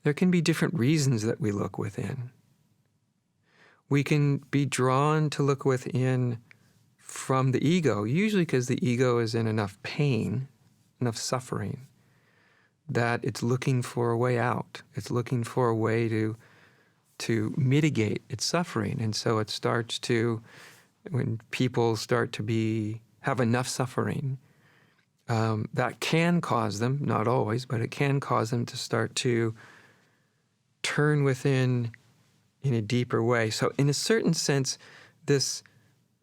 there can be different reasons that we look within. We can be drawn to look within from the ego, usually because the ego is in enough pain, enough suffering, that it's looking for a way out. It's looking for a way to mitigate its suffering. And so it starts to, when people start to have enough suffering, that can cause them, not always, but it can cause them to start to turn within in a deeper way. So in a certain sense, this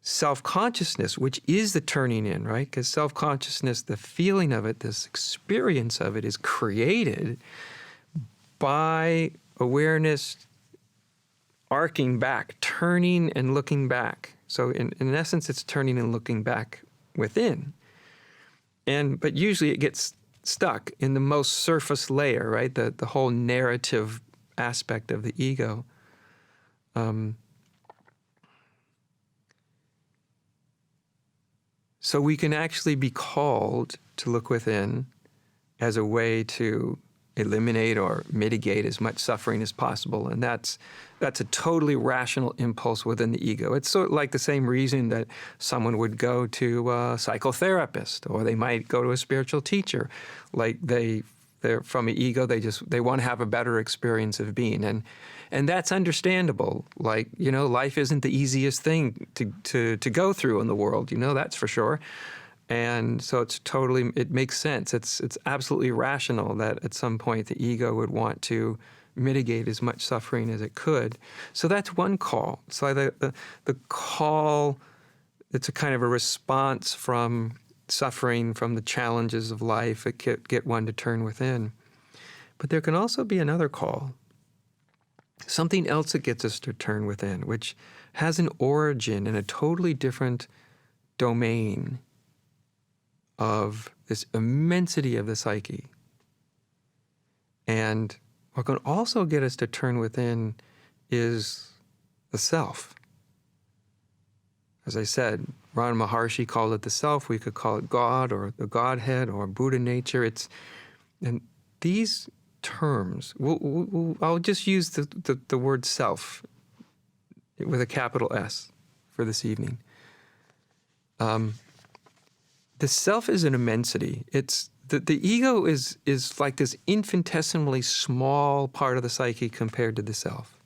self-consciousness, which is the turning in, right? Because self-consciousness, the feeling of it, this experience of it is created by awareness arcing back, turning and looking back. So in essence, it's turning and looking back within. But usually it gets stuck in the most surface layer, right? The whole narrative aspect of the ego. So we can actually be called to look within as a way to eliminate or mitigate as much suffering as possible. And that's a totally rational impulse within the ego. It's sort of like the same reason that someone would go to a psychotherapist, or they might go to a spiritual teacher. Like they're from an ego, they want to have a better experience of being. And that's understandable. Like, life isn't the easiest thing to go through in the world, that's for sure. And so it makes sense. It's absolutely rational that at some point the ego would want to mitigate as much suffering as it could. So that's one call. So the call, it's a kind of a response from suffering, from the challenges of life that get one to turn within. But there can also be another call, something else that gets us to turn within, which has an origin in a totally different domain of this immensity of the psyche. And what can also get us to turn within is the self. As I said, Ramana Maharshi called it the self. We could call it God or the Godhead or Buddha nature. And these terms, I'll just use the word self with a capital S for this evening. The self is an immensity. It's the ego is like this infinitesimally small part of the psyche compared to the self.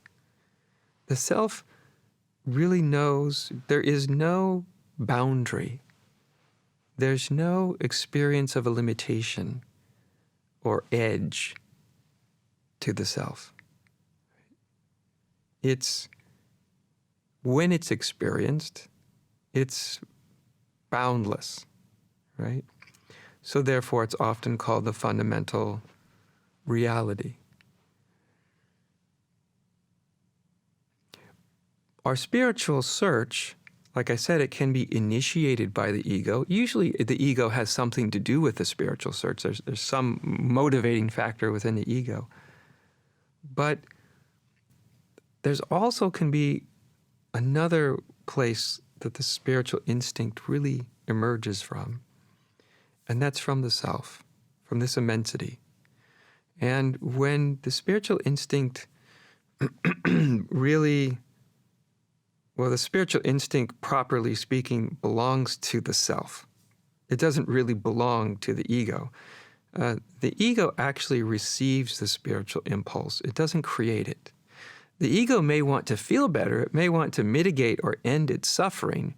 The self really knows there is no boundary. There's no experience of a limitation or edge to the self. When it's experienced, it's boundless, right? So therefore, it's often called the fundamental reality. Our spiritual search, like I said, it can be initiated by the ego. Usually the ego has something to do with the spiritual search. There's some motivating factor within the ego. But there's also can be another place that the spiritual instinct really emerges from. And that's from the self, from this immensity. And when the spiritual instinct the spiritual instinct, properly speaking, belongs to the self. It doesn't really belong to the ego. The ego actually receives the spiritual impulse. It doesn't create it. The ego may want to feel better. It may want to mitigate or end its suffering.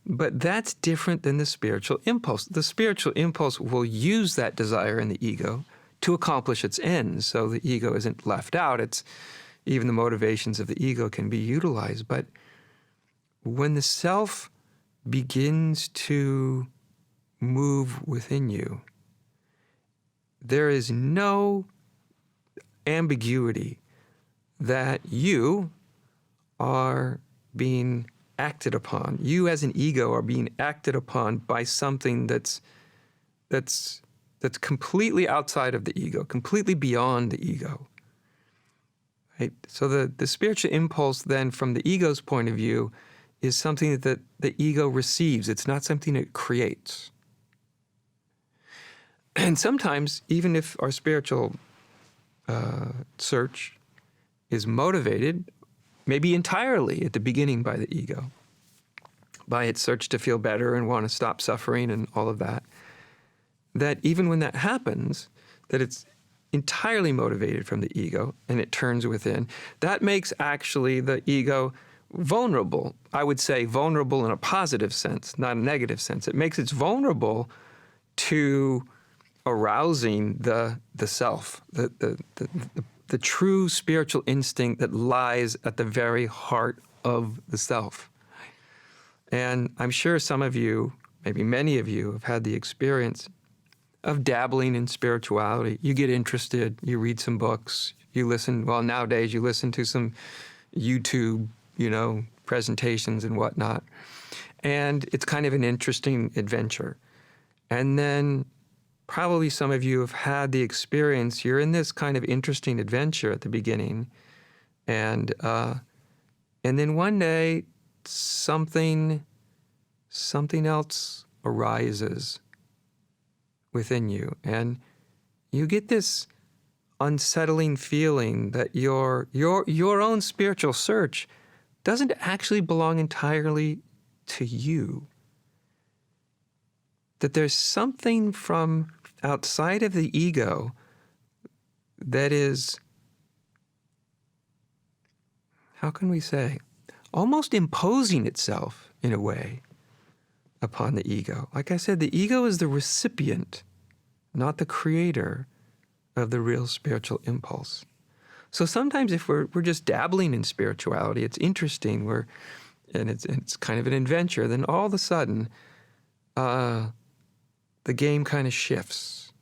But that's different than the spiritual impulse. The spiritual impulse will use that desire in the ego to accomplish its ends. So the ego isn't left out. Even the motivations of the ego can be utilized. But when the self begins to move within you, there is no ambiguity that you are being acted upon. You as an ego are being acted upon by something that's completely outside of the ego, completely beyond the ego. Right? So the spiritual impulse then from the ego's point of view is something that the ego receives. It's not something it creates. And sometimes, even if our spiritual search is motivated, maybe entirely at the beginning, by the ego, by its search to feel better and want to stop suffering and all of that, that even when that happens, that it's entirely motivated from the ego and it turns within, that makes actually the ego vulnerable. I would say vulnerable in a positive sense, not a negative sense. It makes it vulnerable to arousing the self, the true spiritual instinct that lies at the very heart of the self. And I'm sure some of you, maybe many of you, have had the experience of dabbling in spirituality. You get interested, you read some books, you listen, well, nowadays you listen to some YouTube, presentations and whatnot. And it's kind of an interesting adventure. And then probably some of you have had the experience, you're in this kind of interesting adventure at the beginning, and then one day something else arises within you, and you get this unsettling feeling that your own spiritual search doesn't actually belong entirely to you. That there's something from outside of the ego that is, how can we say, almost imposing itself in a way upon the ego. Like I said, the ego is the recipient, not the creator of the real spiritual impulse. So sometimes if we're just dabbling in spirituality, it's interesting, and it's kind of an adventure, then all of a sudden the game kind of shifts.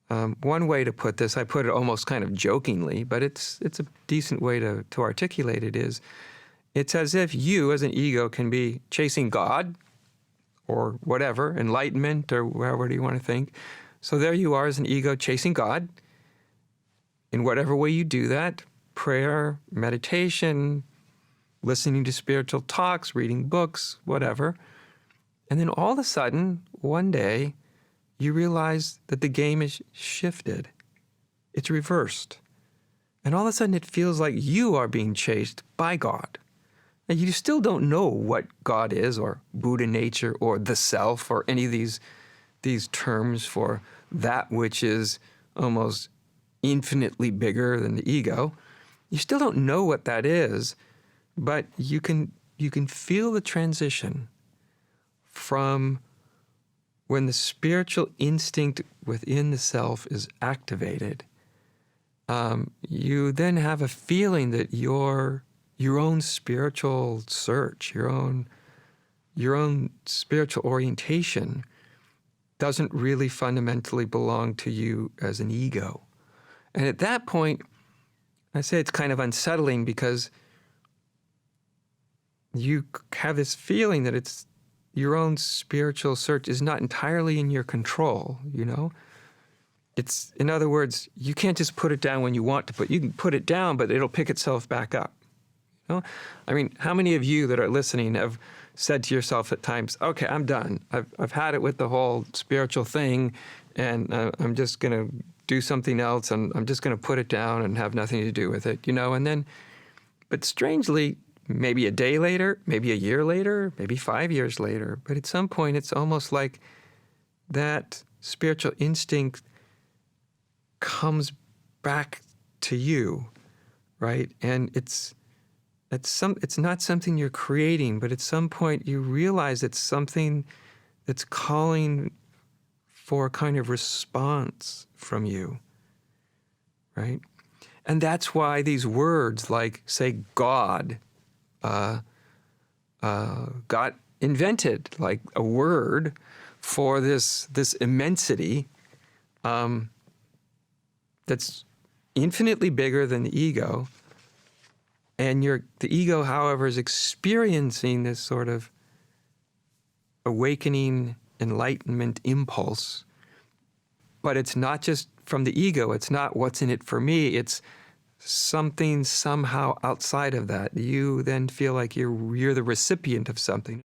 One way to put this, I put it almost kind of jokingly, but it's a decent way to articulate it, is it's as if you as an ego can be chasing God or whatever, enlightenment or whatever you want to think. So there you are as an ego chasing God. In whatever way you do that, prayer, meditation, listening to spiritual talks, reading books, whatever. And then all of a sudden, one day, you realize that the game is shifted. It's reversed. And all of a sudden it feels like you are being chased by God. And you still don't know what God is, or Buddha nature, or the self, or any of these terms for that which is almost infinitely bigger than the ego. You still don't know what that is, but you can feel the transition from when the spiritual instinct within the self is activated. You then have a feeling that your own spiritual search, your own spiritual orientation doesn't really fundamentally belong to you as an ego. And at that point, I say it's kind of unsettling, because you have this feeling that it's your own spiritual search is not entirely in your control, It's, in other words, you can't just put it down when you want to you can put it down, but it'll pick itself back up. I mean, how many of you that are listening have said to yourself at times, okay, I'm done. I've had it with the whole spiritual thing, and I'm just going to do something else, and I'm just going to put it down and have nothing to do with it, and then, but strangely, maybe a day later, maybe a year later, maybe 5 years later, but at some point it's almost like that spiritual instinct comes back to you, right? And it's not something you're creating, but at some point you realize it's something that's calling for a kind of response from you, right? And that's why these words like, say, God, got invented, like a word for this immensity that's infinitely bigger than the ego. And the ego, however, is experiencing this sort of awakening, enlightenment impulse. But it's not just from the ego. It's not what's in it for me. It's something somehow outside of that. You then feel like you're the recipient of something.